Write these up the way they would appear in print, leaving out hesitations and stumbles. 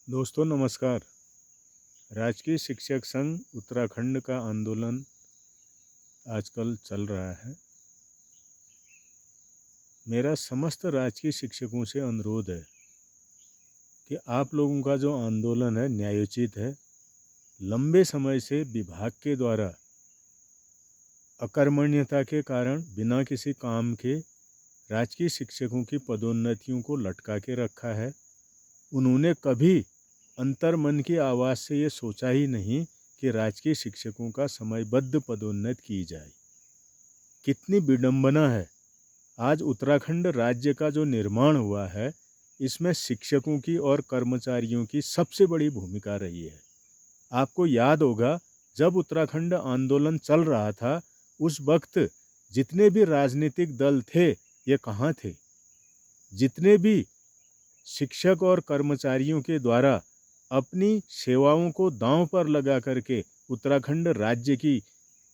दोस्तों नमस्कार। राजकीय शिक्षक संघ उत्तराखंड का आंदोलन आजकल चल रहा है। मेरा समस्त राजकीय शिक्षकों से अनुरोध है कि आप लोगों का जो आंदोलन है न्यायोचित है। लंबे समय से विभाग के द्वारा अकर्मण्यता के कारण बिना किसी काम के राजकीय शिक्षकों की पदोन्नतियों को लटका के रखा है। उन्होंने कभी अंतर्मन की आवाज़ से ये सोचा ही नहीं कि राजकीय शिक्षकों का समयबद्ध पदोन्नति की जाए। कितनी विडंबना है। आज उत्तराखंड राज्य का जो निर्माण हुआ है इसमें शिक्षकों की और कर्मचारियों की सबसे बड़ी भूमिका रही है। आपको याद होगा जब उत्तराखंड आंदोलन चल रहा था उस वक्त जितने भी राजनीतिक दल थे ये कहाँ थे। जितने भी शिक्षक और कर्मचारियों के द्वारा अपनी सेवाओं को दांव पर लगा करके उत्तराखंड राज्य की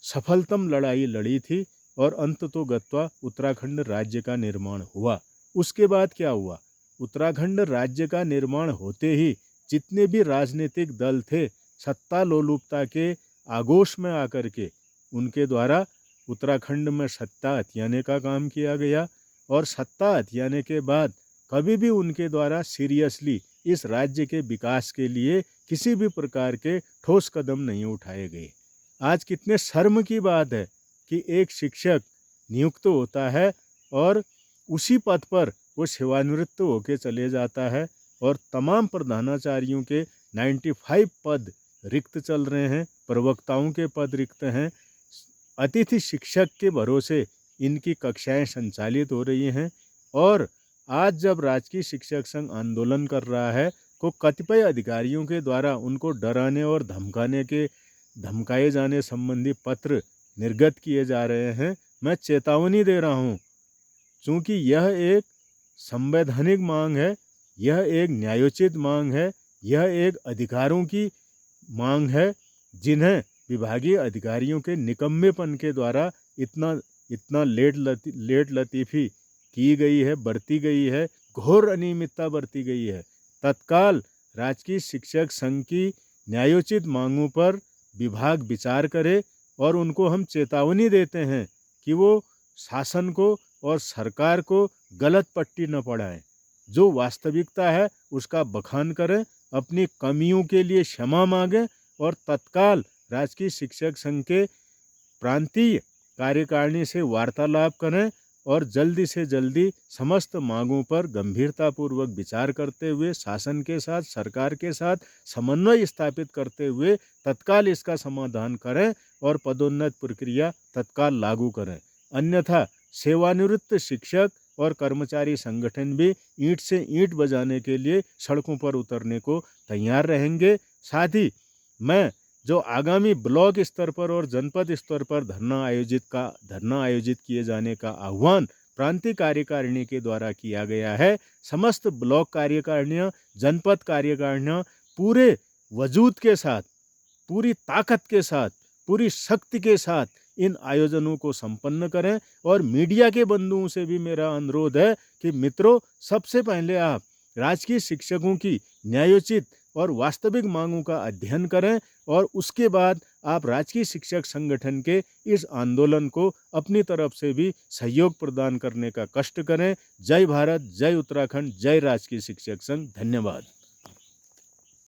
सफलतम लड़ाई लड़ी थी और अंततोगत्वा उत्तराखंड राज्य का निर्माण हुआ। उसके बाद क्या हुआ? उत्तराखंड राज्य का निर्माण होते ही जितने भी राजनीतिक दल थे सत्ता लोलुपता के आगोश में आकर के उनके द्वारा उत्तराखंड में सत्ता हथियाने का काम किया गया और सत्ता हथियाने के बाद कभी भी उनके द्वारा सीरियसली इस राज्य के विकास के लिए किसी भी प्रकार के ठोस कदम नहीं उठाए गए। आज कितने शर्म की बात है कि एक शिक्षक नियुक्त होता है और उसी पद पर वो सेवानिवृत्त होकर चले जाता है और तमाम प्रधानाचार्यों के 95 पद रिक्त चल रहे हैं, प्रवक्ताओं के पद रिक्त हैं। अतिथि शिक्षक के भरोसे इनकी कक्षाएं संचालित हो रही हैं और आज जब राजकीय शिक्षक संघ आंदोलन कर रहा है तो कतिपय अधिकारियों के द्वारा उनको डराने और धमकाए जाने संबंधी पत्र निर्गत किए जा रहे हैं। मैं चेतावनी दे रहा हूं, चूँकि यह एक संवैधानिक मांग है, यह एक न्यायोचित मांग है, यह एक अधिकारों की मांग है जिन्हें विभागीय अधिकारियों के निकम्मेपन के द्वारा इतना लेट लतीफ़ी की गई है, बरती गई है, घोर अनियमितता बरती गई है। तत्काल राजकीय शिक्षक संघ की न्यायोचित मांगों पर विभाग विचार करे और उनको हम चेतावनी देते हैं कि वो शासन को और सरकार को गलत पट्टी न पढ़ाएं। जो वास्तविकता है उसका बखान करें, अपनी कमियों के लिए क्षमा मांगें और तत्काल राजकीय शिक्षक संघ के प्रांतीय कार्यकारिणी से वार्तालाप करें और जल्दी से जल्दी समस्त मांगों पर गंभीरतापूर्वक विचार करते हुए शासन के साथ, सरकार के साथ समन्वय स्थापित करते हुए तत्काल इसका समाधान करें और पदोन्नति प्रक्रिया तत्काल लागू करें। अन्यथा सेवानिवृत्त शिक्षक और कर्मचारी संगठन भी ईंट से ईंट बजाने के लिए सड़कों पर उतरने को तैयार रहेंगे। साथ ही मैं जो आगामी ब्लॉक स्तर पर और जनपद स्तर पर धरना आयोजित किए जाने का आह्वान प्रांतीय कार्यकारिणी के द्वारा किया गया है, समस्त ब्लॉक कार्यकारिणियाँ, जनपद कार्यकारिणियाँ पूरे वजूद के साथ, पूरी ताकत के साथ, पूरी शक्ति के साथ इन आयोजनों को संपन्न करें। और मीडिया के बंधुओं से भी मेरा अनुरोध है कि मित्रों, सबसे पहले आप राजकीय शिक्षकों की न्यायोचित और वास्तविक मांगों का अध्ययन करें और उसके बाद आप राजकीय शिक्षक संगठन के इस आंदोलन को अपनी तरफ से भी सहयोग प्रदान करने का कष्ट करें। जय भारत, जय उत्तराखंड, जय राजकीय शिक्षक संघ। धन्यवाद।